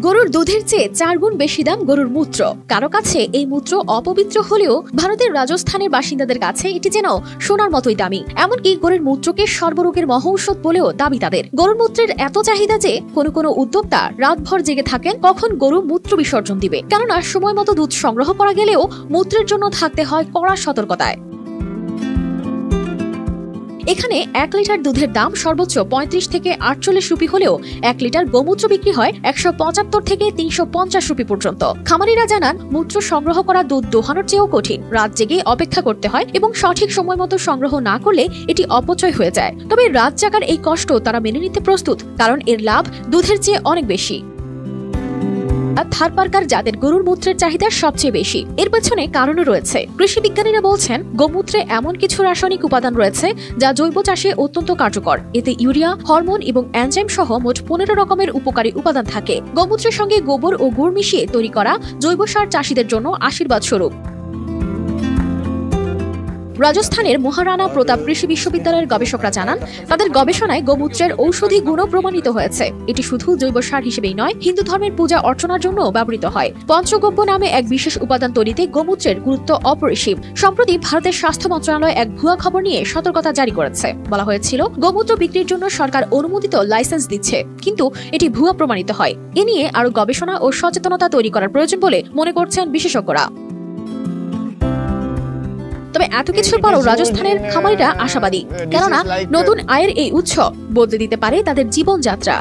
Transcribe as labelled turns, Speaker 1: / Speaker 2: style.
Speaker 1: গরুর দুধের চেয়ে 4 গুণ বেশি দাম গরুর মূত্র। কারো কাছে এই মূত্র অপবিত্র হলেও ভারতের রাজস্থানের বাসিন্দাদের কাছে এটি যেন সোনার মতোই দামি। এমনকি গরুর মূত্রকে সর্বরোগের মহৌষধ বলেও দাবি তাদের। গরুর মূত্রের এত চাহিদা যে কোনো উদ্যোক্তা রাতভর জেগে থাকেন কখন গরু মূত্র বিসর্জন দিবে, কেননা সময় মতো দুধ সংগ্রহ করা গেলেও মূত্রের জন্য থাকতে হয় কড়া সতর্কতায়। এখানে 1 লিটার দুধের দাম সর্বোচ্চ 35 থেকে 48 রুপি হলেও 1 লিটার গোমূত্র বিক্রি হয় 175 থেকে 350 রুপি পর্যন্ত। খামারিরা জানান, মূত্র সংগ্রহ করা দুধ দোহানোর চেয়েও কঠিন। রাত জেগে অপেক্ষা করতে হয় এবং সঠিক সময় মতো সংগ্রহ না করলে এটি অপচয় হয়ে যায়। তবে রাত জাগার এই কষ্ট তারা মেনে নিতে প্রস্তুত, কারণ এর লাভ দুধের চেয়ে অনেক বেশি। থারপারকার জাতের গরুর মূত্রের চাহিদা সবচেয়ে বেশি। এর পেছনে কারণও রয়েছে। কৃষি বিজ্ঞানীরা বলছেন, গোমূত্রে এমন কিছু রাসায়নিক উপাদান রয়েছে যা জৈব চাষে অত্যন্ত কার্যকর। এতে ইউরিয়া, হরমোন এবং এনজাইম সহ মোট 15 রকমের উপকারী উপাদান থাকে। গোমূত্রের সঙ্গে গোবর ও গুড় মিশিয়ে তৈরি করা জৈব সার চাষিদের জন্য আশীর্বাদ স্বরূপ। রাজস্থানের মহারানা প্রতাপ কৃষি বিশ্ববিদ্যালয়ের গবেষকরা জানান, তাদের গবেষণায় গোমূত্রের ঔষধি গুণও প্রমাণিত হয়েছে। এটি শুধু জৈব সার হিসেবেই নয়, হিন্দু ধর্মের পূজা অর্চনার জন্য ব্যবহৃত হয়। পঞ্চগব্য নামে এক বিশেষ উপাদান তৈরিতে গোমূত্রের গুরুত্ব অপরিসীম। সম্প্রতি ভারতের স্বাস্থ্য মন্ত্রণালয় এক ভুয়া খবর নিয়ে সতর্কতা জারি করেছে। বলা হয়েছিল, গোমূত্র বিক্রির জন্য সরকার অনুমোদিত লাইসেন্স দিচ্ছে, কিন্তু এটি ভুয়া প্রমাণিত হয়। এ নিয়ে আরও গবেষণা ও সচেতনতা তৈরি করার প্রয়োজন বলে মনে করছেন বিশেষজ্ঞরা। তবে এত কিছুর পরও রাজস্থানের খামারিরা আশাবাদী, কেননা নতুন আয়ের এই উৎস বদলে দিতে পারে তাদের জীবনযাত্রা।